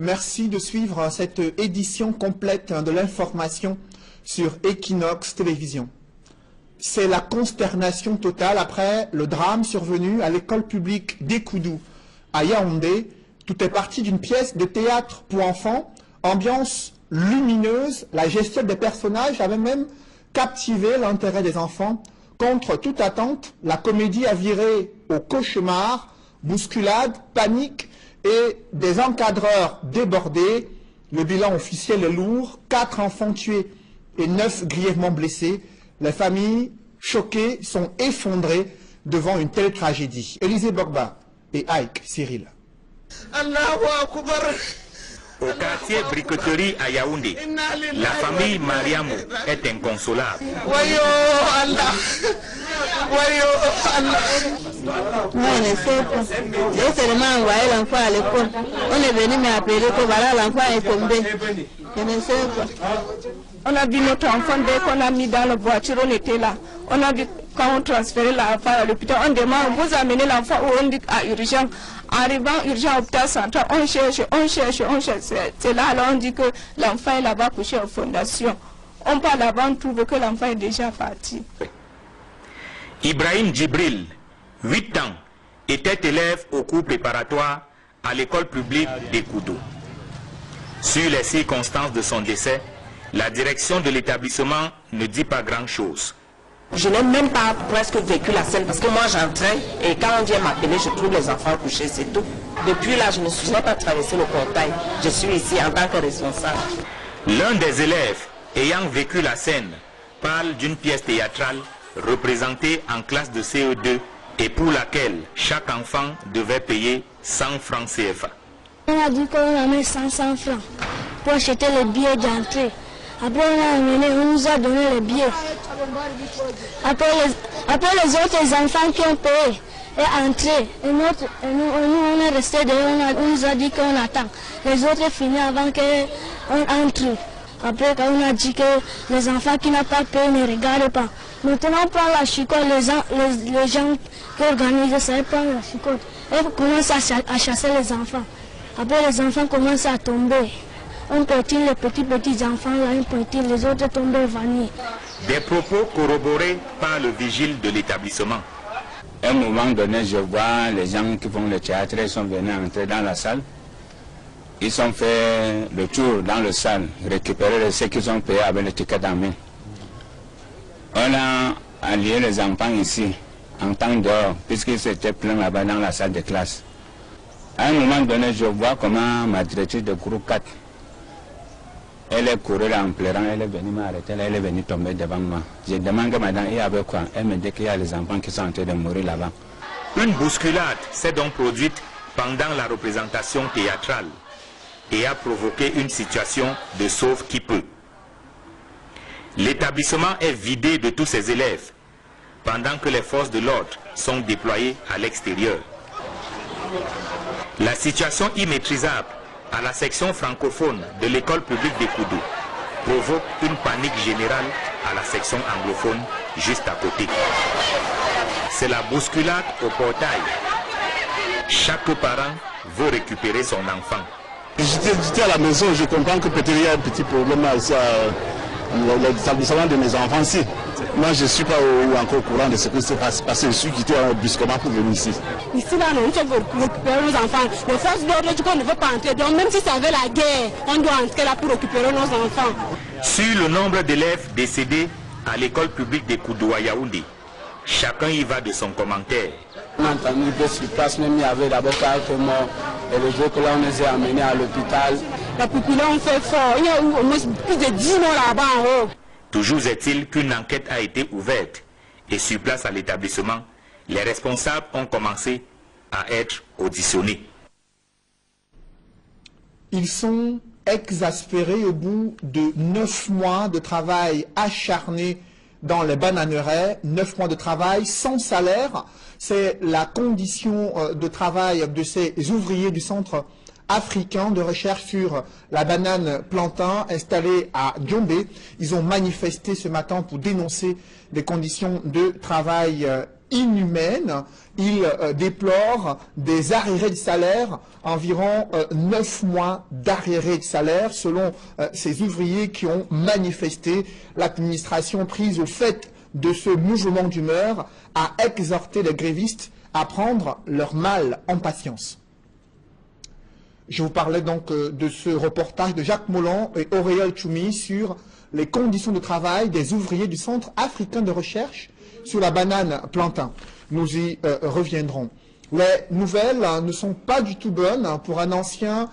Merci de suivre cette édition complète de l'information sur Equinox Télévision. C'est la consternation totale après le drame survenu à l'école publique d'Ekoudou à Yaoundé. Tout est parti d'une pièce de théâtre pour enfants, ambiance lumineuse, la gestuelle des personnages avait même captivé l'intérêt des enfants. Contre toute attente, la comédie a viré au cauchemar, bousculade, panique et des encadreurs débordés. Le bilan officiel est lourd, 4 enfants tués et 9 grièvement blessés. Les familles choquées sont effondrées devant une telle tragédie. Élisée Borba et Ike Cyril. Au quartier Bricoterie à Yaoundé, la famille Mariamou est inconsolable. Moi, je ne sais pas. J'ai seulement envoyé l'enfant à l'école. On est venu m'appeler que voilà, l'enfant est tombé. Je ne sais pas. On a vu notre enfant dès qu'on a mis dans la voiture, on était là. On a vu quand on transférait l'enfant à l'hôpital, on demande, vous amenez l'enfant où on dit à urgence. Arrivant urgent à l'hôpital central, on cherche. C'est là, alors on dit que l'enfant est là-bas couché aux fondations. On part là-bas, on trouve que l'enfant est déjà parti. Ibrahim Djibril, 8 ans, était élève au cours préparatoire à l'école publique d'Ekoudou. Sur les circonstances de son décès, la direction de l'établissement ne dit pas grand-chose. Je n'ai même pas presque vécu la scène parce que moi j'entrais et quand on vient m'appeler, je trouve les enfants couchés, c'est tout. Depuis là, je n'ai pas traversé le portail. Je suis ici en tant que responsable. L'un des élèves ayant vécu la scène parle d'une pièce théâtrale représentée en classe de CE2 et pour laquelle chaque enfant devait payer 100 francs CFA. On a dit qu'on a mis 500 francs pour acheter les billets d'entrée. Après on nous a donné les billets. Après les autres enfants qui ont payé et entré. Et nous on est resté dehors, on nous a dit qu'on attend. Les autres finissent avant qu'on entre. Après quand on a dit que les enfants qui n'ont pas payé ne regardent pas. Maintenant on prend la chicotte, les gens qui organisent ça, ils prennent la chicotte. Et commencent à chasser les enfants. Après les enfants commencent à tomber. On petite les petits enfants, là, un petit, les autres tombent vanille. Des propos corroborés par le vigile de l'établissement. À un moment donné, je vois les gens qui font le théâtre, ils sont venus entrer dans la salle. Ils ont fait le tour dans la salle, récupérer ce qu'ils ont payé avec le ticket en main. On a allié les enfants ici, en temps dehors, puisqu'ils s'étaient pleins là-bas dans la salle de classe. À un moment donné, je vois comment ma directrice de groupe 4, elle est courue là en pleurant, elle est venue m'arrêter, elle est venue tomber devant moi. Je demande à madame, il y avait quoi? Elle me dit qu'il y a les enfants qui sont en train de mourir là-bas. Une bousculade s'est donc produite pendant la représentation théâtrale et a provoqué une situation de sauve qui peut. L'établissement est vidé de tous ses élèves pendant que les forces de l'ordre sont déployées à l'extérieur. La situation immaîtrisable à la section francophone de l'école publique d'Ekoudou provoque une panique générale à la section anglophone juste à côté. C'est la bousculade au portail. Chaque parent veut récupérer son enfant. J'étais à la maison, je comprends que peut-être il y a un petit problème à l'établissement de mes enfants ici. Moi, je ne suis pas encore au courant de ce qui se passe parce que je suis quitté brusquement pour venir ici. Ici, là, on veut récupérer nos enfants. Les forces de l'ordre disent qu'on ne veut pas entrer. Donc, même si ça veut la guerre, on doit entrer là pour récupérer nos enfants. Sur le nombre d'élèves décédés à l'école publique d'Ekoudou à Yaoundé, chacun y va de son commentaire. On a entendu que sur place, même il y avait d'abord quelques morts. Et les autres là, on les a amenés à l'hôpital. La population fait fort. Il y a au moins plus de 10 morts là-bas en haut. Toujours est-il qu'une enquête a été ouverte et sur place à l'établissement, les responsables ont commencé à être auditionnés. Ils sont exaspérés au bout de 9 mois de travail acharné dans les bananeraies, 9 mois de travail sans salaire. C'est la condition de travail de ces ouvriers du centre africain de recherche sur la banane plantain installé à Diombe. Ils ont manifesté ce matin pour dénoncer des conditions de travail inhumaines. Ils déplorent des arriérés de salaire, environ 9 mois d'arriérés de salaire selon ces ouvriers qui ont manifesté. L'administration prise au fait de ce mouvement d'humeur a exhorté les grévistes à prendre leur mal en patience. Je vous parlais donc de ce reportage de Jacques Molon et Auréole Choumi sur les conditions de travail des ouvriers du Centre africain de recherche sur la banane plantain. Nous y reviendrons. Les nouvelles ne sont pas du tout bonnes pour un ancien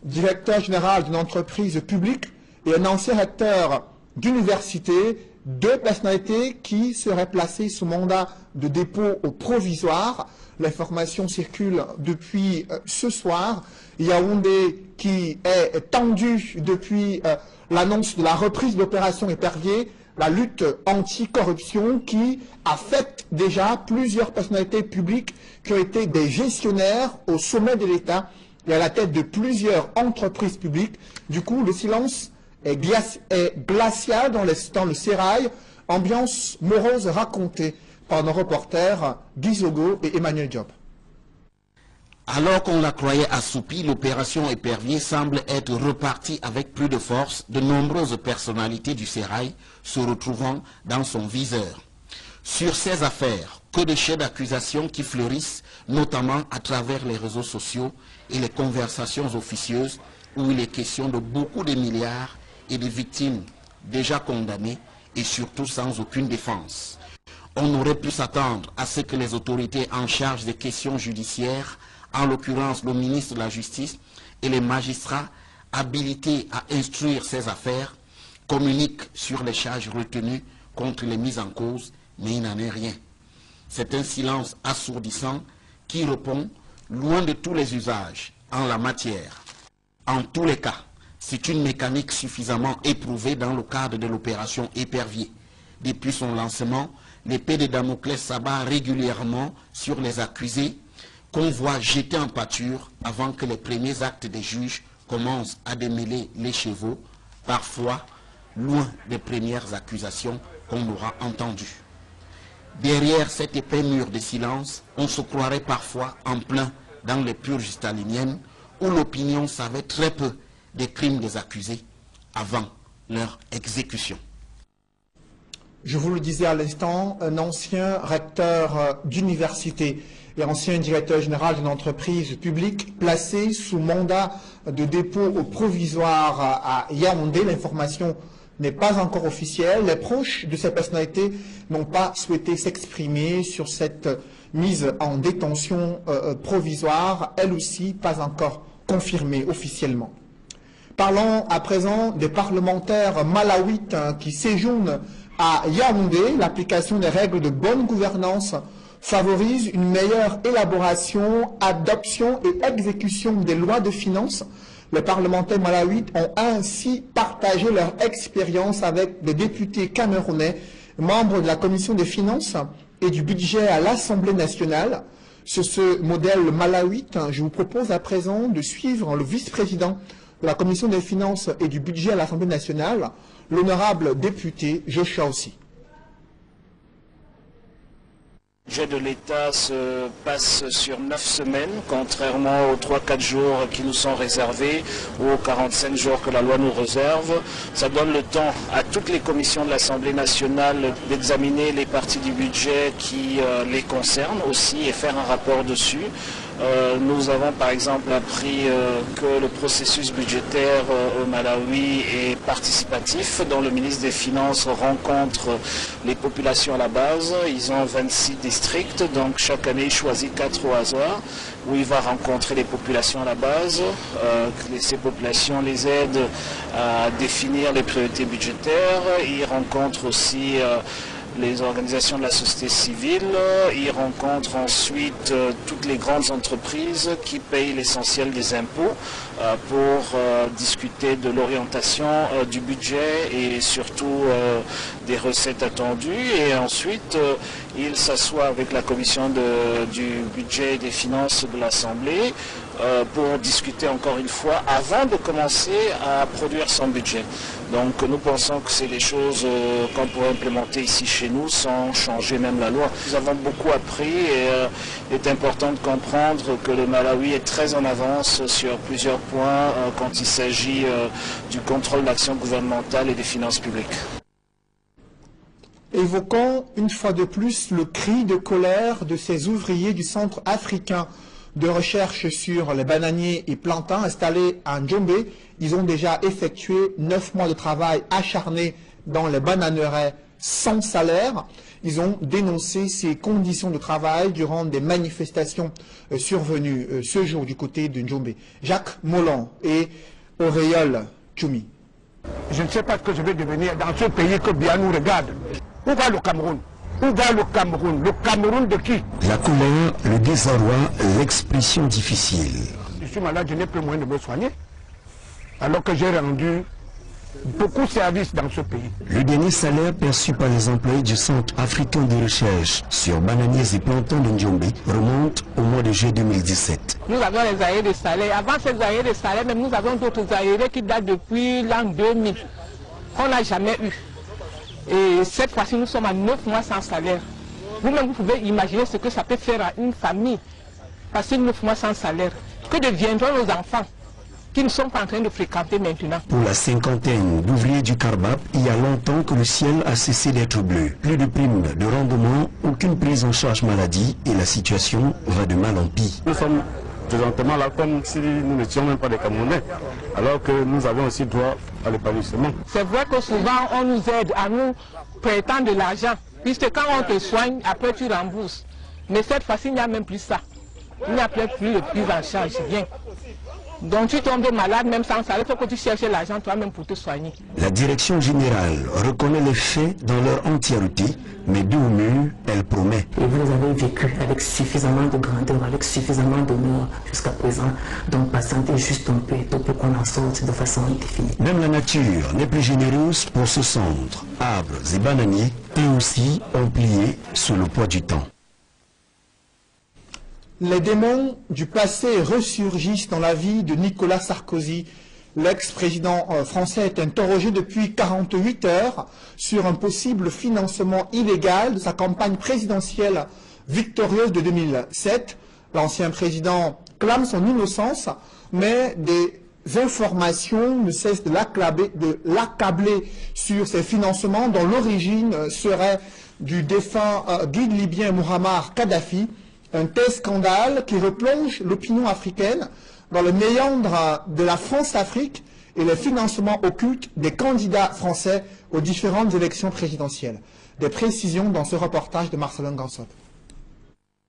directeur général d'une entreprise publique et un ancien recteur d'université, deux personnalités qui seraient placées sous mandat de dépôt au provisoire. L'information circule depuis ce soir. Yaoundé qui est tendu depuis l'annonce de la reprise de l'opération Épervier, la lutte anti-corruption qui affecte déjà plusieurs personnalités publiques qui ont été des gestionnaires au sommet de l'État et à la tête de plusieurs entreprises publiques. Du coup, le silence est glacial dans le sérail, ambiance morose racontée par nos reporters Guy Zogo et Emmanuel Diop. Alors qu'on la croyait assoupie, l'opération Épervier semble être repartie avec plus de force, de nombreuses personnalités du sérail se retrouvant dans son viseur. Sur ces affaires, que de chefs d'accusation qui fleurissent, notamment à travers les réseaux sociaux et les conversations officieuses, où il est question de beaucoup de milliards et de victimes déjà condamnées et surtout sans aucune défense. On aurait pu s'attendre à ce que les autorités en charge des questions judiciaires, en l'occurrence le ministre de la Justice et les magistrats habilités à instruire ces affaires, communiquent sur les charges retenues contre les mises en cause, mais il n'en est rien. C'est un silence assourdissant qui répond loin de tous les usages en la matière. En tous les cas, c'est une mécanique suffisamment éprouvée dans le cadre de l'opération Épervier. Depuis son lancement, l'épée de Damoclès s'abat régulièrement sur les accusés qu'on voit jeter en pâture avant que les premiers actes des juges commencent à démêler les chevaux, parfois loin des premières accusations qu'on aura entendues. Derrière cet épais mur de silence, on se croirait parfois en plein dans les purges staliniennes où l'opinion savait très peu des crimes des accusés avant leur exécution. Je vous le disais à l'instant, un ancien recteur d'université et ancien directeur général d'une entreprise publique placé sous mandat de dépôt au provisoire à Yaoundé. L'information n'est pas encore officielle. Les proches de ces personnalités n'ont pas souhaité s'exprimer sur cette mise en détention provisoire, elle aussi pas encore confirmée officiellement. Parlons à présent des parlementaires malawites qui séjournent à Yaoundé. L'application des règles de bonne gouvernance favorise une meilleure élaboration, adoption et exécution des lois de finances. Les parlementaires malawites ont ainsi partagé leur expérience avec des députés camerounais, membres de la commission des finances et du budget à l'Assemblée nationale. Sur ce modèle malawite, je vous propose à présent de suivre le vice-président de la commission des finances et du budget à l'Assemblée nationale, l'honorable député Joshua Ossi. Le budget de l'État se passe sur 9 semaines, contrairement aux 3-4 jours qui nous sont réservés, ou aux 45 jours que la loi nous réserve. Ça donne le temps à toutes les commissions de l'Assemblée nationale d'examiner les parties du budget qui les concernent aussi et faire un rapport dessus. Nous avons par exemple appris que le processus budgétaire au Malawi est participatif, dont le ministre des Finances rencontre les populations à la base. Ils ont 26 districts, donc chaque année il choisit 4 au hasard, où il va rencontrer les populations à la base. Ces populations les aident à définir les priorités budgétaires. Il rencontre aussi les organisations de la société civile, ils rencontrent ensuite toutes les grandes entreprises qui payent l'essentiel des impôts pour discuter de l'orientation du budget et surtout des recettes attendues. Et ensuite, ils s'assoient avec la commission du budget et des finances de l'Assemblée pour discuter encore une fois avant de commencer à produire son budget. Donc nous pensons que c'est les choses qu'on pourrait implémenter ici chez nous sans changer même la loi. Nous avons beaucoup appris et il est important de comprendre que le Malawi est très en avance sur plusieurs points quand il s'agit du contrôle de l'action gouvernementale et des finances publiques. Évoquons une fois de plus le cri de colère de ces ouvriers du Centre africain de recherche sur les bananiers et plantains installés à Njombe. Ils ont déjà effectué 9 mois de travail acharné dans les bananeraies sans salaire. Ils ont dénoncé ces conditions de travail durant des manifestations survenues ce jour du côté de Njombe. Jacques Molan et Auréole Tchoumi. Je ne sais pas ce que je vais devenir dans ce pays que bien nous regarde. Où va le Cameroun? Où va le Cameroun? Le Cameroun de qui? La colère, le désarroi, l'expression difficile. Je suis malade, je n'ai plus moyen de me soigner. Alors que j'ai rendu beaucoup de services dans ce pays. Le dernier salaire perçu par les employés du Centre africain de recherche sur bananiers et plantains de Njombe remonte au mois de juillet 2017. Nous avons les arriérés de salaire. Avant ces arriérés de salaire, même nous avons d'autres arriérés qui datent depuis l'an 2000. On n'a jamais eu. Et cette fois-ci, nous sommes à 9 mois sans salaire. Vous-même, vous pouvez imaginer ce que ça peut faire à une famille. Passer 9 mois sans salaire. Que deviendront nos enfants qui ne sont pas en train de fréquenter maintenant? Pour la cinquantaine d'ouvriers du Carbab, il y a longtemps que le ciel a cessé d'être bleu. Plus de primes de rendement, aucune prise en charge maladie et la situation va de mal en pis. Nous sommes présentement là comme si nous n'étions même pas des Camerounais, alors que nous avons aussi droit à l'épanouissement. C'est vrai que souvent on nous aide à nous prêtant de l'argent, puisque quand on te soigne, après tu rembourses. Mais cette fois-ci, il n'y a même plus ça. Il n'y a plus de prise en charge, bien. Donc tu tombes malade même sans salaire, il faut que tu cherches l'argent toi-même pour te soigner. La direction générale reconnaît les faits dans leur entièreté, mais d'où au mieux, elle promet. Et vous avez vécu avec suffisamment de grandeur, avec suffisamment d'honneur jusqu'à présent. Donc patientez juste un peu pour qu'on en sorte de façon indéfinie. Même la nature n'est plus généreuse pour ce centre. Arbres et bananiers, eux aussi, ont plié sous le poids du temps. Les démons du passé ressurgissent dans la vie de Nicolas Sarkozy. L'ex-président français est interrogé depuis 48 heures sur un possible financement illégal de sa campagne présidentielle victorieuse de 2007. L'ancien président clame son innocence, mais des informations ne cessent de l'accabler sur ses financements dont l'origine serait du défunt guide libyen Muammar Kadhafi. Un tel scandale qui replonge l'opinion africaine dans le méandre de la France-Afrique et les financements occultes des candidats français aux différentes élections présidentielles. Des précisions dans ce reportage de Marcelin Gansot.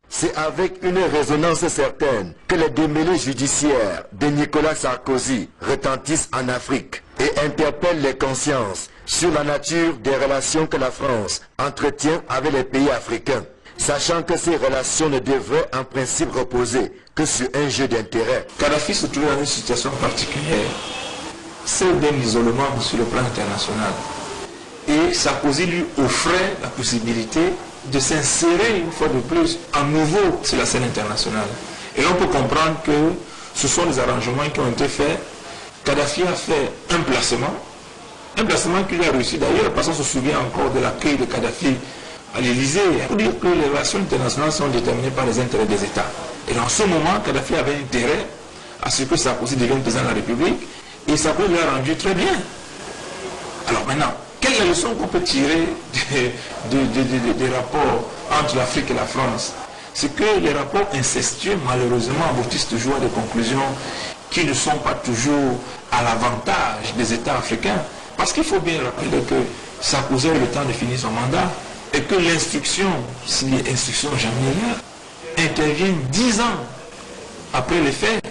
C'est avec une résonance certaine que les démêlés judiciaires de Nicolas Sarkozy retentissent en Afrique et interpellent les consciences sur la nature des relations que la France entretient avec les pays africains, sachant que ces relations ne devraient en principe reposer que sur un jeu d'intérêts. Kadhafi se trouvait dans une situation particulière, celle d'un isolement sur le plan international. Et Sarkozy lui offrait la possibilité de s'insérer une fois de plus à nouveau sur la scène internationale. Et on peut comprendre que ce sont des arrangements qui ont été faits. Kadhafi a fait un placement qu'il a réussi d'ailleurs, parce qu'on se souvient encore de l'accueil de Kadhafi à l'Élysée. Il faut dire que les relations internationales sont déterminées par les intérêts des États. Et dans ce moment, Kadhafi avait intérêt à ce que Sarkozy devienne président de la République, et Sarkozy l'a rendu très bien. Alors maintenant, quelle est la leçon qu'on peut tirer des rapports entre l'Afrique et la France? C'est que les rapports incestueux, malheureusement, aboutissent toujours à des conclusions qui ne sont pas toujours à l'avantage des États africains. Parce qu'il faut bien rappeler que Sarkozy a eu le temps de finir son mandat, et que l'instruction, si l'instruction jamais intervient 10 ans après les faits.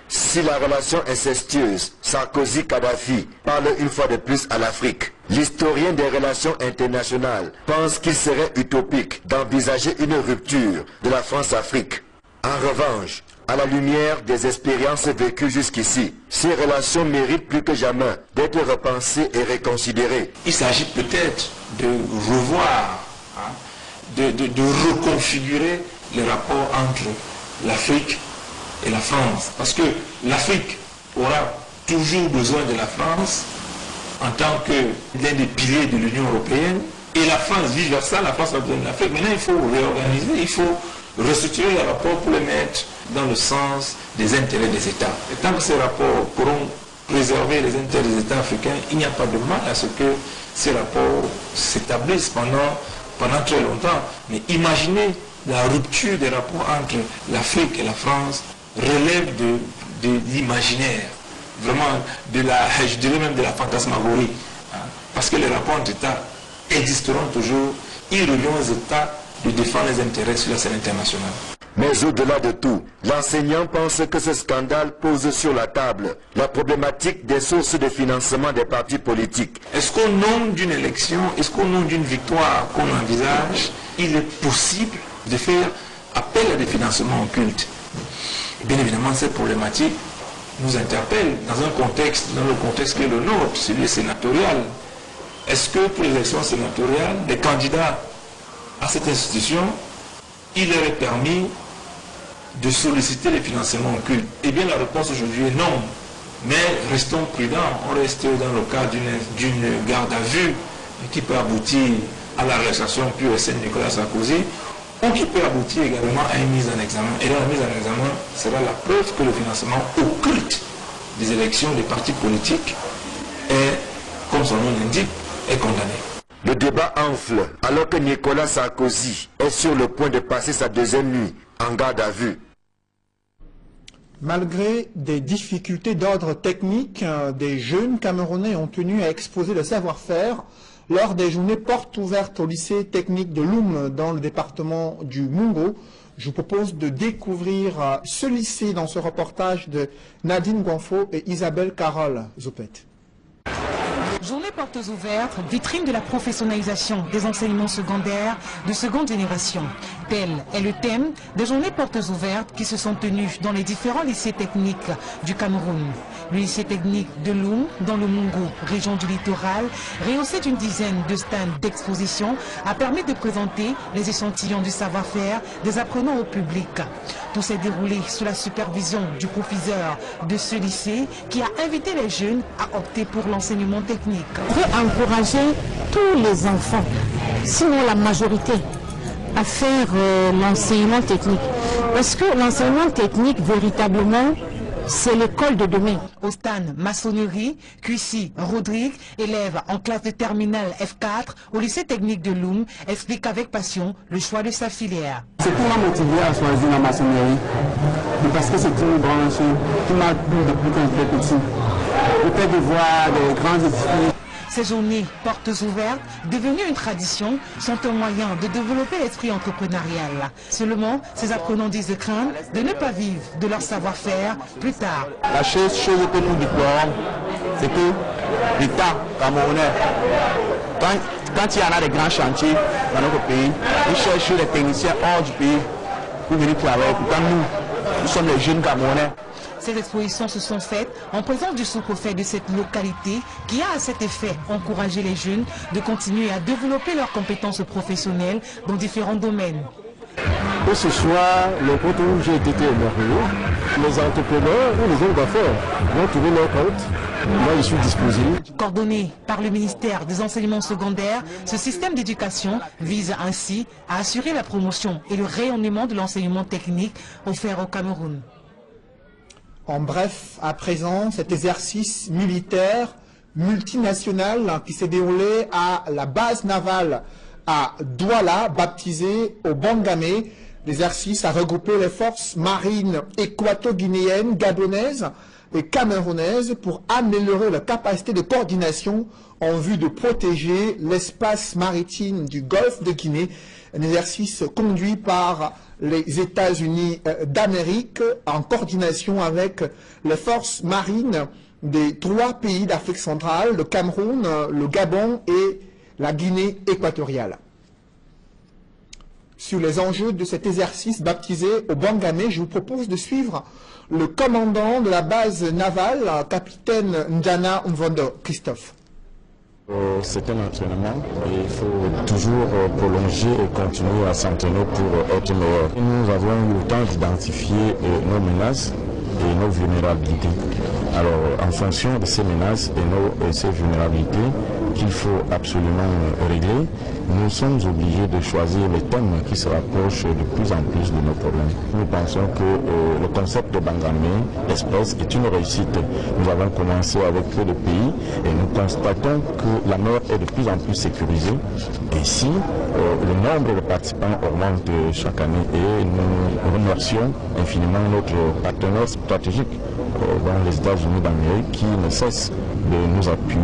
Si la relation incestueuse Sarkozy-Kadhafi parle une fois de plus à l'Afrique, l'historien des relations internationales pense qu'il serait utopique d'envisager une rupture de la France-Afrique. En revanche, à la lumière des expériences vécues jusqu'ici, ces relations méritent plus que jamais d'être repensées et reconsidérées. Il s'agit peut-être de revoir, de reconfigurer les rapports entre l'Afrique et la France. Parce que l'Afrique aura toujours besoin de la France en tant que l'un des piliers de l'Union européenne, et la France, vice-versa, la France a besoin de l'Afrique. Maintenant, il faut réorganiser, il faut restructurer les rapports pour les mettre dans le sens des intérêts des États. Et tant que ces rapports pourront préserver les intérêts des États africains, il n'y a pas de mal à ce que ces rapports s'établissent pendant très longtemps. Mais imaginez la rupture des rapports entre l'Afrique et la France relève de l'imaginaire, vraiment je dirais même de la fantasmagorie. Parce que les rapports entre États existeront toujours, ils reviennent aux États de défendre les intérêts sur la scène internationale. Mais au-delà de tout, l'enseignant pense que ce scandale pose sur la table la problématique des sources de financement des partis politiques. Est-ce qu'au nom d'une élection, est-ce qu'au nom d'une victoire qu'on envisage, il est possible de faire appel à des financements occultes? Bien évidemment, cette problématique nous interpelle dans le contexte qui est le nôtre, celui sénatorial. Est-ce que pour les élections sénatoriales, les candidats à cette institution, il leur est permis de solliciter les financements occultes? Eh bien, la réponse aujourd'hui est non. Mais restons prudents, on reste dans le cadre d'une garde à vue qui peut aboutir à l'arrestation pure et saine de Nicolas Sarkozy, ou qui peut aboutir également à une mise en examen. Et là, la mise en examen sera la preuve que le financement occulte des élections des partis politiques est, comme son nom l'indique, est condamné. Le débat enfle alors que Nicolas Sarkozy est sur le point de passer sa deuxième nuit en garde à vue. Malgré des difficultés d'ordre technique, des jeunes Camerounais ont tenu à exposer le savoir-faire lors des journées portes ouvertes au lycée technique de Loum dans le département du Mungo. Je vous propose de découvrir ce lycée dans ce reportage de Nadine Guanfo et Isabelle Carole Zoupet. Journée portes ouvertes, vitrine de la professionnalisation des enseignements secondaires de seconde génération. Tel est le thème des journées portes ouvertes qui se sont tenues dans les différents lycées techniques du Cameroun. Le lycée technique de Loum, dans le Mungo, région du littoral, rehaussé d'une dizaine de stands d'exposition, a permis de présenter les échantillons du savoir-faire des apprenants au public. Tout s'est déroulé sous la supervision du proviseur de ce lycée qui a invité les jeunes à opter pour l'enseignement technique. On veut encourager tous les enfants, sinon la majorité, à faire l'enseignement technique. Parce que l'enseignement technique, véritablement, c'est l'école de demain. Au stand maçonnerie, Cuissy Rodrigue, élève en classe de terminale F4 au lycée technique de Loum, explique avec passion le choix de sa filière. Ce qui m'a motivé à choisir la maçonnerie, parce que c'est une branche qui m'a plu depuis quand j'étais petit. Le fait de voir des grands édifices. Ces journées portes ouvertes, devenues une tradition, sont un moyen de développer l'esprit entrepreneurial. Seulement, ces apprenants disent de craindre de ne pas vivre de leur savoir-faire plus tard. La chose que nous déplorons, c'est que l'État camerounais, quand il y en a des grands chantiers dans notre pays, ils cherchent les techniciens hors du pays pour venir travailler. Pourtant, nous sommes les jeunes Camerounais. Ces expositions se sont faites en présence du sous-préfet de cette localité qui a à cet effet encouragé les jeunes de continuer à développer leurs compétences professionnelles dans différents domaines. Que ce soit le compte où j'ai été émerveillé, les entrepreneurs ou les hommes d'affaires vont trouver leur compte. Moi, je suis disposé. Coordonné par le ministère des enseignements secondaires, ce système d'éducation vise ainsi à assurer la promotion et le rayonnement de l'enseignement technique offert au Cameroun. En bref, à présent, cet exercice militaire multinational qui s'est déroulé à la base navale à Douala, baptisé au Bangame. L'exercice a regroupé les forces marines équato-guinéennes, gabonaises et camerounaises pour améliorer leur capacité de coordination en vue de protéger l'espace maritime du golfe de Guinée. Un exercice conduit par les États-Unis d'Amérique en coordination avec les forces marines des 3 pays d'Afrique centrale, le Cameroun, le Gabon et la Guinée équatoriale. Sur les enjeux de cet exercice baptisé au Bangame, je vous propose de suivre le commandant de la base navale, capitaine Ndjana Mvondo Christophe. C'est un entraînement et il faut toujours prolonger et continuer à s'entraîner pour être meilleur. Nous avons eu le temps d'identifier nos menaces et nos vulnérabilités. Alors, en fonction de ces menaces et ces vulnérabilités qu'il faut absolument régler, nous sommes obligés de choisir les thèmes qui se rapprochent de plus en plus de nos problèmes. Nous pensons que le concept de Bangamé Express est une réussite. Nous avons commencé avec peu de pays et nous constatons que la mer est de plus en plus sécurisée. Ainsi, le nombre de participants augmente chaque année et nous remercions infiniment notre partenaire stratégique dans les États-Unis d'Amérique qui ne cesse de nous appuyer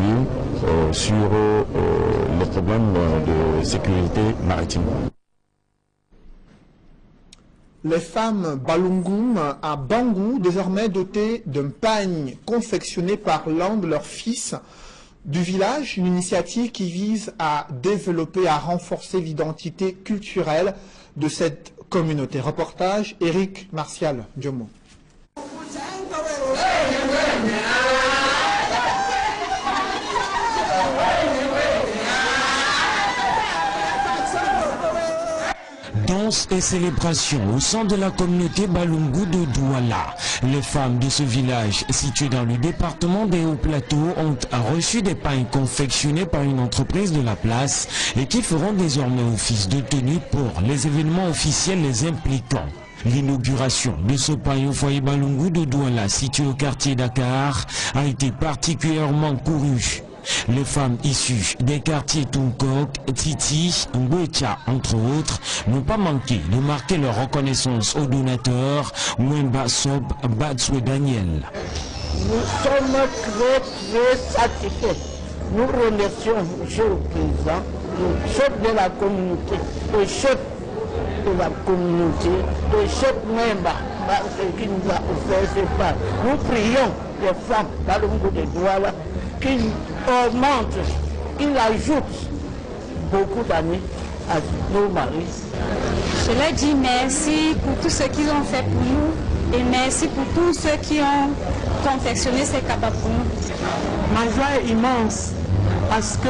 sur les problèmes de sécurité maritime. Les femmes Balungoum à Bangou, désormais dotées d'un pagne confectionné par l'un de leurs fils du village, une initiative qui vise à développer, à renforcer l'identité culturelle de cette communauté. Reportage Éric Martial Diomo. Danse et célébration au sein de la communauté Balungu de Douala. Les femmes de ce village, situé dans le département des Hauts-Plateaux, ont reçu des pagnes confectionnés par une entreprise de la place et qui feront désormais office de tenue pour les événements officiels les impliquant. L'inauguration de ce pagne au foyer Balungu de Douala, situé au quartier Dakar, a été particulièrement courue. Les femmes issues des quartiers Tunkok, Titi, Ngwecha, entre autres, n'ont pas manqué de marquer leur reconnaissance aux donateurs, Mwemba Sob Batswe Daniel. Nous sommes très satisfaits. Nous remercions M. le Président, le chef de la communauté, le chef de la communauté, le chef Mwemba, qui nous a offert ce pas. Nous prions les femmes Balungu de Douala qu'il augmente, qu'il ajoute beaucoup d'années à nos maris. Je leur dis merci pour tout ce qu'ils ont fait pour nous et merci pour tous ceux qui ont confectionné ces cabas pour nous. Ma joie est immense parce que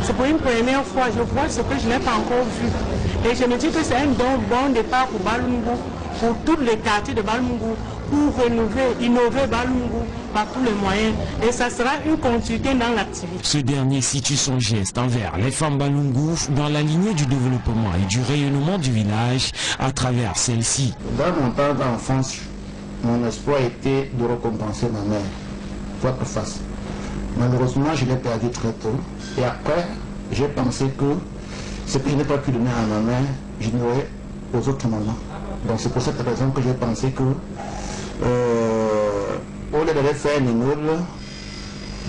c'est pour une première fois, je vois ce que je n'ai pas encore vu. Et je me dis que c'est un bon départ pour Balungu, pour tous les quartiers de Balungu, pour renouveler, innover Balungu par tous les moyens. Et ça sera une continuité dans l'activité. Ce dernier situe son geste envers les femmes Balungu dans la lignée du développement et du rayonnement du village à travers celle-ci. Dans mon temps d'enfance, mon espoir était de récompenser ma mère, votre face. Malheureusement, je l'ai perdu très tôt. Et après, j'ai pensé que ce que je n'ai pas pu donner à ma mère, je donnerais aux autres mamans. Donc c'est pour cette raison que j'ai pensé que au lieu de faire une immeuble,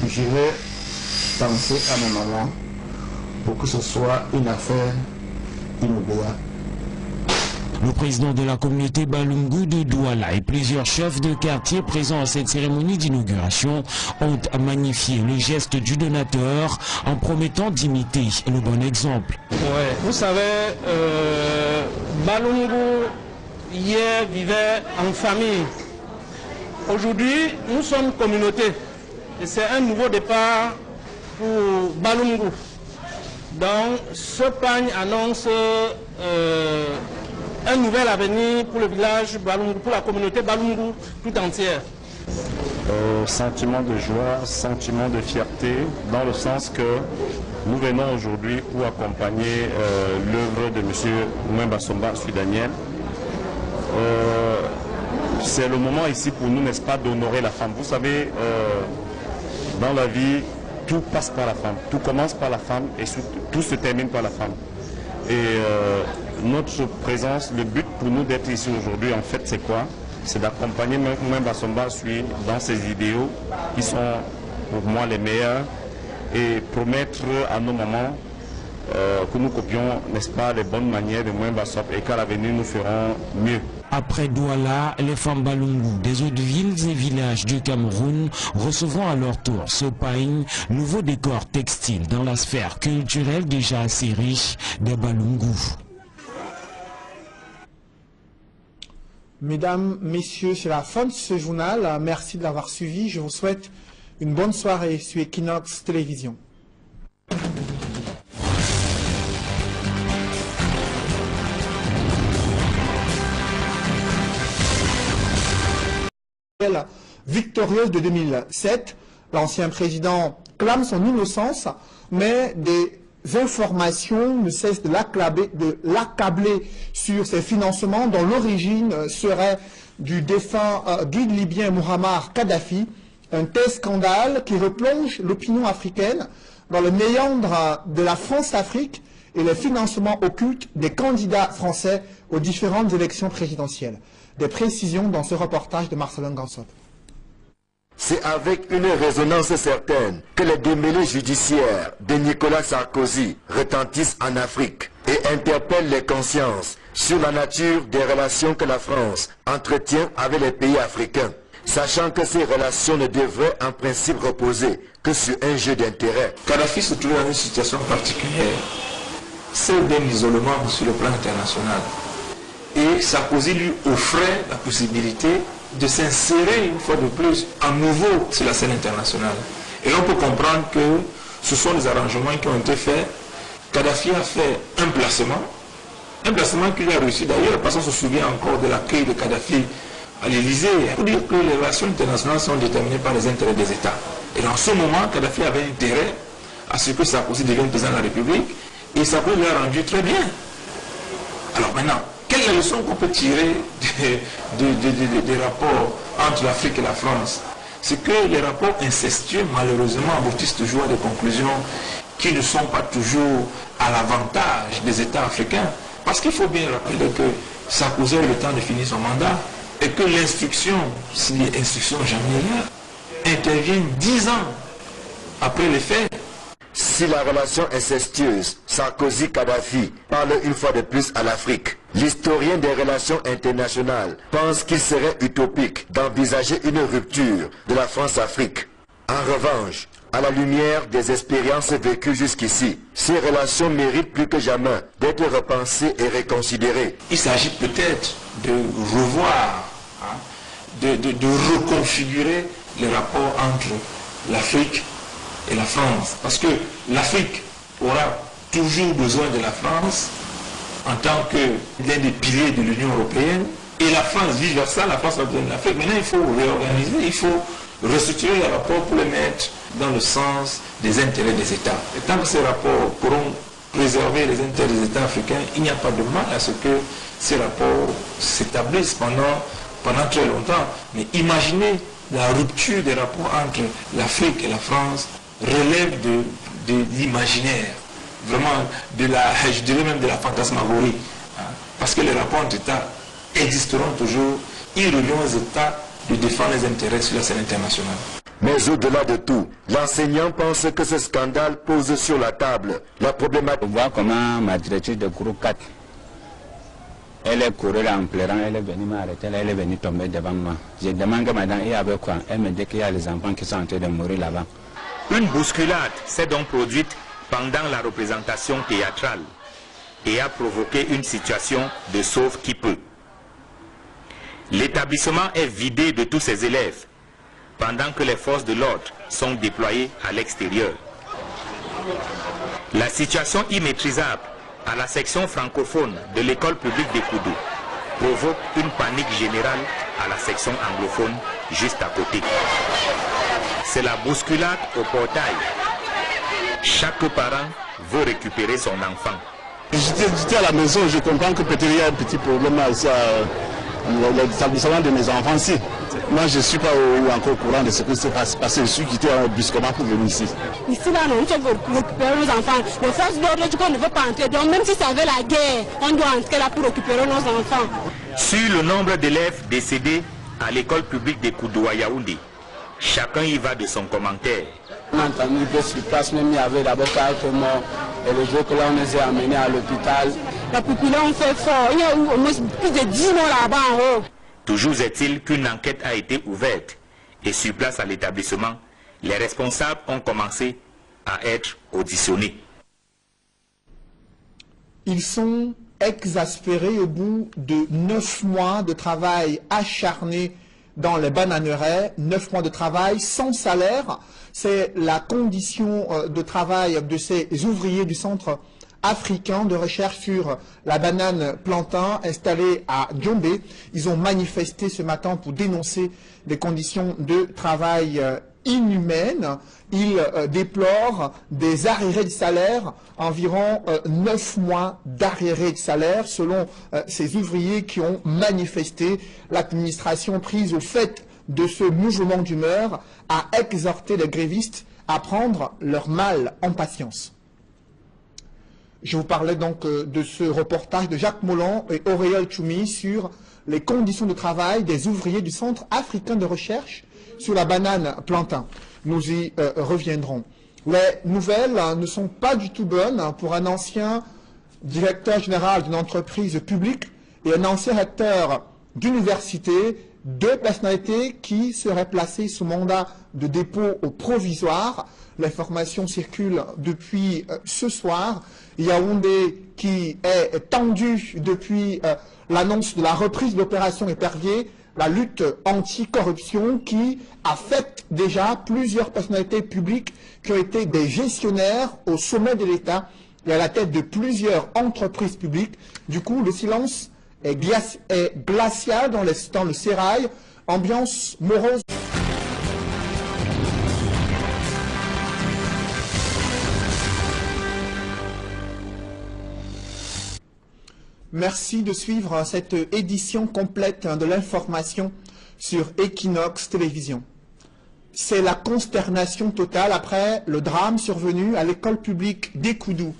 je vais penser à ma maman pour que ce soit une affaire inoubliable. Le président de la communauté Balungu de Douala et plusieurs chefs de quartier présents à cette cérémonie d'inauguration ont magnifié le geste du donateur en promettant d'imiter le bon exemple. Ouais, vous savez, Balungu hier vivait en famille. Aujourd'hui, nous sommes communauté et c'est un nouveau départ pour Balungu. Donc, ce pagne annonce un nouvel avenir pour le village Balungu, pour la communauté Balungu tout entière. Sentiment de joie, sentiment de fierté, dans le sens que nous venons aujourd'hui pour accompagner l'œuvre de M. Mwemba Somba Daniel. C'est le moment ici pour nous, n'est-ce pas, d'honorer la femme. Vous savez, dans la vie, tout passe par la femme, tout commence par la femme et tout se termine par la femme. Et notre présence, le but pour nous d'être ici aujourd'hui, en fait, c'est quoi? C'est d'accompagner Mwemba Somba dans ses idéaux qui sont pour moi les meilleurs et promettre à nos mamans que nous copions, n'est-ce pas, les bonnes manières de Mwemba Somba et qu'à l'avenir nous ferons mieux. Après Douala, les femmes Balungu des autres villes et villages du Cameroun recevront à leur tour ce pagne, nouveau décor textile dans la sphère culturelle déjà assez riche des Balungu. Mesdames, Messieurs, c'est la fin de ce journal. Merci de l'avoir suivi. Je vous souhaite une bonne soirée sur Equinox Télévision. victorieuse de 2007. L'ancien président clame son innocence, mais des informations ne cessent de l'accabler sur ses financements dont l'origine serait du défunt guide libyen Muammar Kadhafi, un tel scandale qui replonge l'opinion africaine dans le méandre de la France-Afrique et le financement occulte des candidats français aux différentes élections présidentielles. Des précisions dans ce reportage de Marcelin Gansop. C'est avec une résonance certaine que les démêlés judiciaires de Nicolas Sarkozy retentissent en Afrique et interpellent les consciences sur la nature des relations que la France entretient avec les pays africains, sachant que ces relations ne devraient en principe reposer que sur un jeu d'intérêts. Kadhafi se trouve dans une situation particulière, celle d'un isolement sur le plan international. Et Sarkozy lui offrait la possibilité de s'insérer une fois de plus à nouveau sur la scène internationale. Et on peut comprendre que ce sont des arrangements qui ont été faits. Kadhafi a fait un placement qu'il a réussi d'ailleurs, parce qu'on se souvient encore de l'accueil de Kadhafi à l'Élysée. Il faut dire que les relations internationales sont déterminées par les intérêts des États. Et dans ce moment, Kadhafi avait intérêt à ce que Sarkozy devienne président de la République, et Sarkozy l'a rendu très bien. Alors maintenant, quelle est la leçon qu'on peut tirer des rapports entre l'Afrique et la France? C'est que les rapports incestueux, malheureusement, aboutissent toujours à des conclusions qui ne sont pas toujours à l'avantage des États africains. Parce qu'il faut bien rappeler que Sarkozy a eu le temps de finir son mandat et que l'instruction, si l'instruction jamais intervient 10 ans après les faits. Si la relation incestueuse Sarkozy-Kadhafi parle une fois de plus à l'Afrique, l'historien des relations internationales pense qu'il serait utopique d'envisager une rupture de la France-Afrique. En revanche, à la lumière des expériences vécues jusqu'ici, ces relations méritent plus que jamais d'être repensées et reconsidérées. Il s'agit peut-être de revoir, de reconfigurer les rapports entre l'Afrique et la France. Parce que l'Afrique aura toujours besoin de la France en tant que l'un des piliers de l'Union européenne, et la France, vice-versa, la France a besoin de l'Afrique. Maintenant, il faut réorganiser, il faut restructurer les rapports pour les mettre dans le sens des intérêts des États. Et tant que ces rapports pourront préserver les intérêts des États africains, il n'y a pas de mal à ce que ces rapports s'établissent pendant très longtemps. Mais imaginez la rupture des rapports entre l'Afrique et la France relève de l'imaginaire, vraiment je dirais même de la fantasmagorie. Parce que les rapports entre États existeront toujours, ils reviennent aux États de défendre les intérêts sur la scène internationale. Mais au-delà de tout, l'enseignant pense que ce scandale pose sur la table la problématique. On voit comment ma directrice de groupe 4, elle est courue là en pleurant, elle est venue m'arrêter, elle est venue tomber devant moi. Je demande à madame, il y avait quoi? Elle me dit qu'il y a les enfants qui sont en train de mourir là-bas. Une bousculade s'est donc produite pendant la représentation théâtrale et a provoqué une situation de sauve qui peut. L'établissement est vidé de tous ses élèves pendant que les forces de l'ordre sont déployées à l'extérieur. La situation immaîtrisable à la section francophone de l'école publique des Koudou provoque une panique générale à la section anglophone juste à côté. C'est la bousculade au portail. Chaque parent veut récupérer son enfant. J'étais à la maison, je comprends que peut-être il y a un petit problème à l'établissement de mes enfants ici. Moi, je ne suis pas encore au courant de ce qui se passe parce que je suis quitté brusquement pour venir ici. Ici, là, on veut récupérer nos enfants. Les forces de l'ordre, on ne veut pas entrer. Donc, même si ça veut la guerre, on doit entrer là pour récupérer nos enfants. Sur le nombre d'élèves décédés à l'école publique des Koudou à Yaoundé, chacun y va de son commentaire. On a entendu que sur place, même il y avait d'abord 4 morts. Et les autres, là, on les a amenés à l'hôpital. La population fait fort. Il y a au moins plus de 10 morts là-bas en haut. Toujours est-il qu'une enquête a été ouverte et sur place à l'établissement, les responsables ont commencé à être auditionnés. Ils sont exaspérés au bout de 9 mois de travail acharné dans les bananeraies, 9 mois de travail sans salaire. C'est la condition de travail de ces ouvriers du centre africain de recherche sur la banane plantain installé à Djombe. Ils ont manifesté ce matin pour dénoncer des conditions de travail inhumaines. Ils déplorent des arriérés de salaire, environ 9 mois d'arriérés de salaire selon ces ouvriers qui ont manifesté. L'administration prise au fait de ce mouvement d'humeur a exhorté les grévistes à prendre leur mal en patience. Je vous parlais donc de ce reportage de Jacques Molon et Auréole Choumi sur les conditions de travail des ouvriers du Centre africain de recherche sur la banane plantain. Nous y reviendrons. Les nouvelles ne sont pas du tout bonnes pour un ancien directeur général d'une entreprise publique et un ancien recteur d'université, deux personnalités qui seraient placées sous mandat de dépôt au provisoire. L'information circule depuis ce soir. Yaoundé qui est tendu depuis l'annonce de la reprise de l'opération Épervier, la lutte anti-corruption qui affecte déjà plusieurs personnalités publiques qui ont été des gestionnaires au sommet de l'État et à la tête de plusieurs entreprises publiques. Du coup, le silence est glacial dans le sérail, ambiance morose. Merci de suivre cette édition complète de l'information sur Equinox Télévision. C'est la consternation totale après le drame survenu à l'école publique d'Ekoudou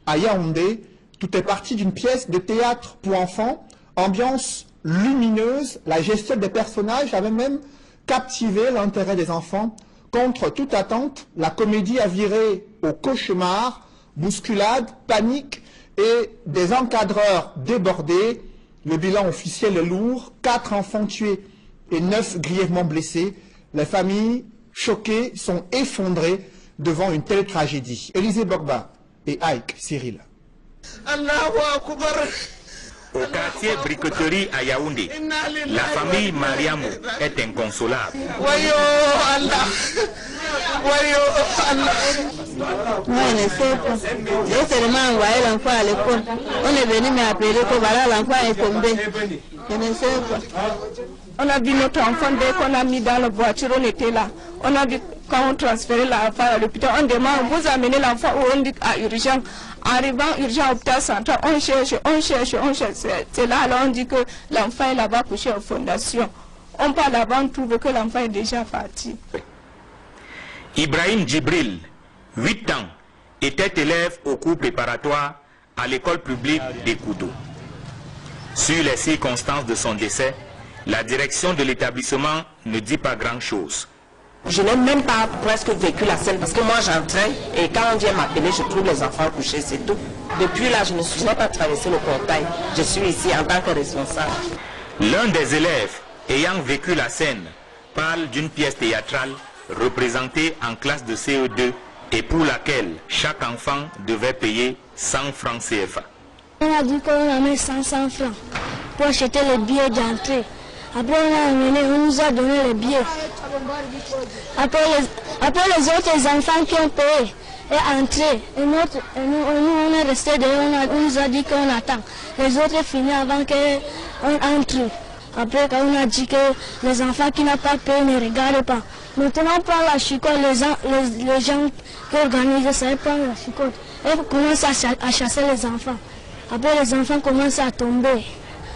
à Yaoundé. Tout est parti d'une pièce de théâtre pour enfants, ambiance lumineuse. La gestion des personnages avait même captivé l'intérêt des enfants. Contre toute attente, la comédie a viré au cauchemar, bousculade, panique et des encadreurs débordés. Le bilan officiel est lourd, 4 enfants tués et 9 grièvement blessés. Les familles choquées sont effondrées devant une telle tragédie. Élisée Bogba et Ike Cyril. Au quartier Bricoterie à Yaoundé, la famille Mariamou est inconsolable. Moi, je ne sais pas. J'ai seulement envoyé l'enfant à l'école. On est venu m'appeler que voilà, l'enfant est tombé. Je ne sais pas. On a vu notre enfant dès qu'on a mis dans la voiture, on était là. On a vu quand on transférait l'enfant à l'hôpital, on demande, vous amenez l'enfant où on dit à urgence. Arrivant urgent à l'hôpital central, on cherche. C'est là, alors on dit que l'enfant est là-bas couché aux fondations. On part là-bas, on trouve que l'enfant est déjà parti. Ibrahim Djibril, 8 ans, était élève au cours préparatoire à l'école publique d'Ekoudou. Sur les circonstances de son décès, la direction de l'établissement ne dit pas grand-chose. Je n'ai même pas presque vécu la scène parce que moi j'entrais et quand on vient m'appeler, je trouve les enfants couchés, c'est tout. Depuis là, je n'ai pas traversé le portail. Je suis ici en tant que responsable. L'un des élèves ayant vécu la scène parle d'une pièce théâtrale représentée en classe de CE2 et pour laquelle chaque enfant devait payer 100 francs CFA. On a dit qu'on a mis 500 francs pour acheter les billets d'entrée. Après on nous a donné les billets. Après les autres enfants qui ont payé et entré. Et nous on est resté derrière, on nous a dit qu'on attend. Les autres finissent avant qu'on entre. Après quand on a dit que les enfants qui n'ont pas payé ne regardent pas. Maintenant on prend la chicotte, les gens qui organisent ça, ils prennent la chicotte. Et commencent à chasser les enfants. Après les enfants commencent à tomber.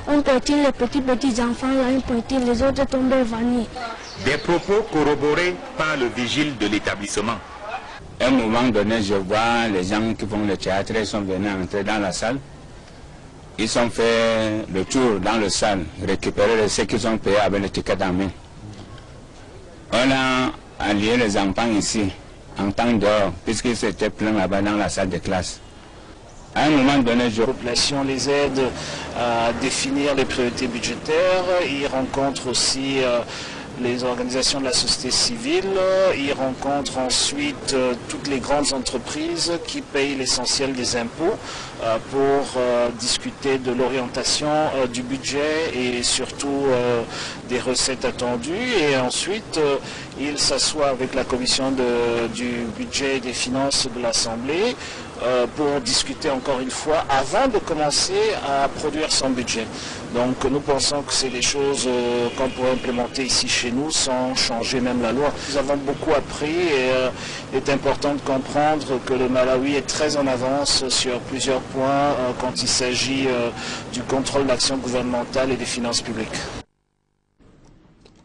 On petit les petits enfants, là, les autres tombent vannis. Des propos corroborés par le vigile de l'établissement. À un moment donné, je vois les gens qui font le théâtre, ils sont venus entrer dans la salle. Ils ont fait le tour dans la salle, récupérer ce qu'ils ont payé avec le ticket en main. On a allié les enfants ici, en temps dehors, puisqu'ils s'étaient pleins là-bas dans la salle de classe. À un moment donné, La population les aide à définir les priorités budgétaires. Ils rencontrent aussi les organisations de la société civile. Ils rencontrent ensuite toutes les grandes entreprises qui payent l'essentiel des impôts pour discuter de l'orientation du budget et surtout des recettes attendues. Et ensuite, ils s'assoient avec la commission du budget et des finances de l'Assemblée pour discuter encore une fois avant de commencer à produire son budget. Donc nous pensons que c'est des choses qu'on pourrait implémenter ici chez nous sans changer même la loi. Nous avons beaucoup appris et il est important de comprendre que le Malawi est très en avance sur plusieurs points quand il s'agit du contrôle de l'action gouvernementale et des finances publiques.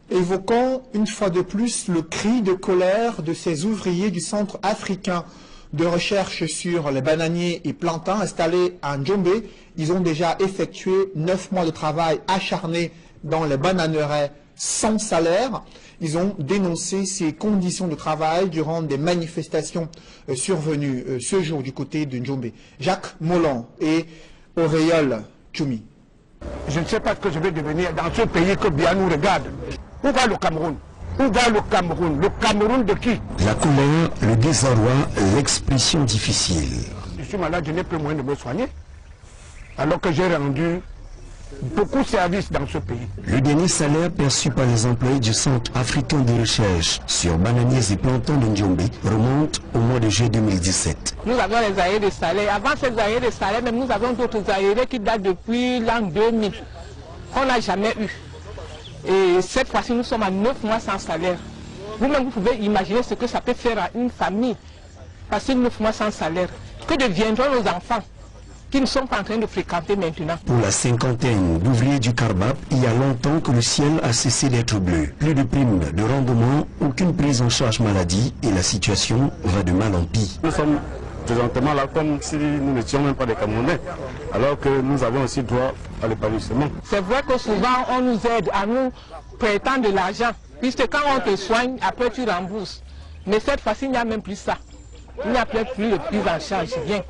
Évoquons une fois de plus le cri de colère de ces ouvriers du Centre africain de recherche sur les bananiers et plantains installés à Njombe. Ils ont déjà effectué 9 mois de travail acharné dans les bananeraies sans salaire. Ils ont dénoncé ces conditions de travail durant des manifestations survenues ce jour du côté de Njombe. Jacques Mollan et Auréole Tchoumi. Je ne sais pas ce que je vais devenir dans ce pays que bien nous regarde. Où va le Cameroun? Où va le Cameroun? Le Cameroun de qui? La colère, le désarroi, l'expression difficile. Je suis malade, je n'ai plus moyen de me soigner. Alors que j'ai rendu beaucoup de services dans ce pays. Le dernier salaire perçu par les employés du Centre africain de recherche sur bananiers et plantains de Njombe remonte au mois de juillet 2017. Nous avons les arriérés de salaire. Avant ces arriérés de salaire, même nous avons d'autres arriérés qui datent depuis l'an 2000. On n'a jamais eu. Et cette fois-ci, nous sommes à 9 mois sans salaire. Vous-même, vous pouvez imaginer ce que ça peut faire à une famille. Passer 9 mois sans salaire. Que deviendront nos enfants qui ne sont pas en train de fréquenter maintenant? Pour la cinquantaine d'ouvriers du Carbap, il y a longtemps que le ciel a cessé d'être bleu. Plus de primes de rendement, aucune prise en charge maladie et la situation va de mal en pis. Nous sommes présentement là comme si nous n'étions même pas des Camerounais, alors que nous avons aussi droit à l'épanouissement. C'est vrai que souvent on nous aide à nous prêtant de l'argent, puisque quand on te soigne, après tu rembourses. Mais cette fois-ci, il n'y a même plus ça. Il n'y a plus de prise en charge, rien.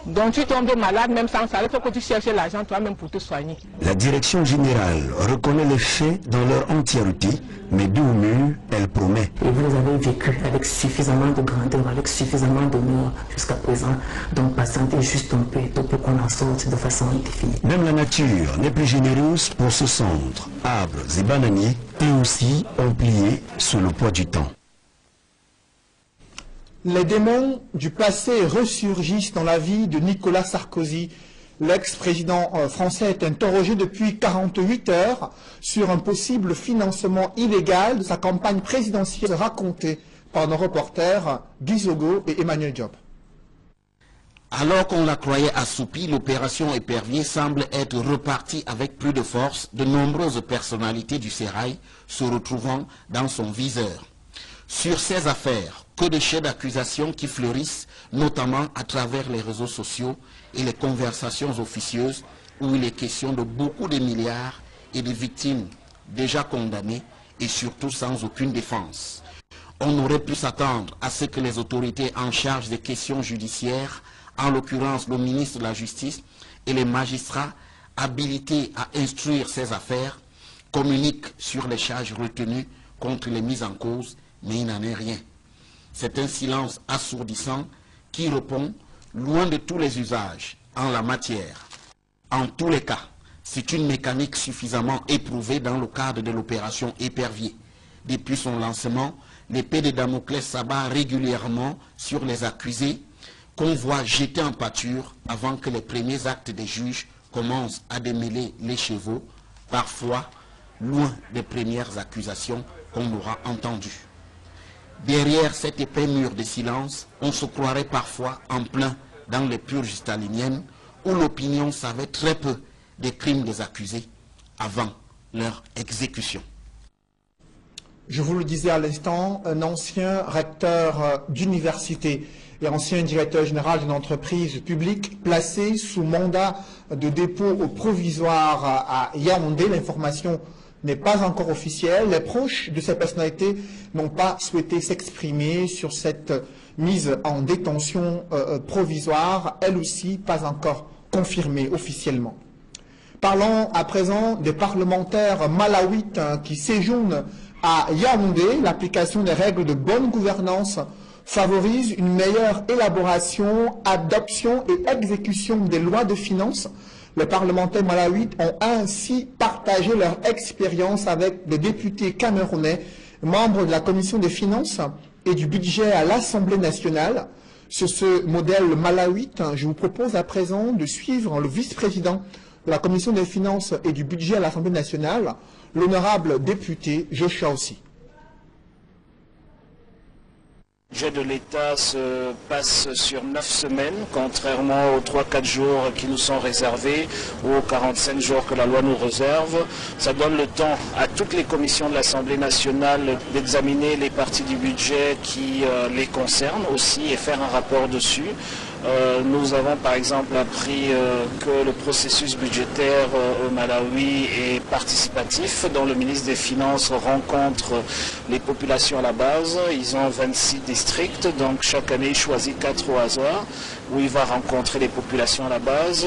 Donc tu tombes malade même sans salaire, il faut que tu cherches l'argent toi-même pour te soigner. La direction générale reconnaît les faits dans leur entièreté, mais dos au mur, elle promet. Et vous les avez vécus avec suffisamment de grandeur, avec suffisamment d'honneur jusqu'à présent. Donc patientez juste un peu pour qu'on en sorte de façon indéfinie. Même la nature n'est plus généreuse pour ce centre. Arbres et bananiers, eux aussi, ont plié sous le poids du temps. Les démons du passé ressurgissent dans la vie de Nicolas Sarkozy. L'ex-président français est interrogé depuis 48 heures sur un possible financement illégal de sa campagne présidentielle racontée par nos reporters Guy Zogo et Emmanuel Diop. Alors qu'on la croyait assoupie, l'opération Épervier semble être repartie avec plus de force, de nombreuses personnalités du sérail se retrouvant dans son viseur. Sur ces affaires, que de chefs d'accusation qui fleurissent, notamment à travers les réseaux sociaux et les conversations officieuses où il est question de beaucoup de milliards et de victimes déjà condamnées et surtout sans aucune défense. On aurait pu s'attendre à ce que les autorités en charge des questions judiciaires, en l'occurrence le ministre de la Justice et les magistrats habilités à instruire ces affaires, communiquent sur les charges retenues contre les mises en cause, mais il n'en est rien. C'est un silence assourdissant qui répond loin de tous les usages en la matière. En tous les cas, c'est une mécanique suffisamment éprouvée dans le cadre de l'opération Épervier. Depuis son lancement, l'épée de Damoclès s'abat régulièrement sur les accusés qu'on voit jeter en pâture avant que les premiers actes des juges commencent à démêler les chevaux, parfois loin des premières accusations qu'on aura entendues. Derrière cette épais mur de silence, on se croirait parfois en plein dans les purges staliniennes où l'opinion savait très peu des crimes des accusés avant leur exécution. Je vous le disais à l'instant, un ancien recteur d'université et ancien directeur général d'une entreprise publique placé sous mandat de dépôt provisoire à Yaoundé. L'information n'est pas encore officielle. Les proches de ces personnalités n'ont pas souhaité s'exprimer sur cette mise en détention provisoire, elle aussi pas encore confirmée officiellement. Parlons à présent des parlementaires malawites qui séjournent à Yaoundé. L'application des règles de bonne gouvernance favorise une meilleure élaboration, adoption et exécution des lois de finances. Les parlementaires malawites ont ainsi partagé leur expérience avec des députés camerounais, membres de la commission des finances et du budget à l'Assemblée nationale. Sur ce modèle malawite, je vous propose à présent de suivre le vice-président de la Commission des finances et du budget à l'Assemblée nationale, l'honorable député Joshua Ossi. Le budget de l'État se passe sur 9 semaines, contrairement aux 3-4 jours qui nous sont réservés ou aux 45 jours que la loi nous réserve. Ça donne le temps à toutes les commissions de l'Assemblée nationale d'examiner les parties du budget qui les concernent aussi et faire un rapport dessus. Nous avons par exemple appris que le processus budgétaire au Malawi est participatif, dont le ministre des Finances rencontre les populations à la base. Ils ont 26 districts, donc chaque année il choisit 4 au hasard, où il va rencontrer les populations à la base.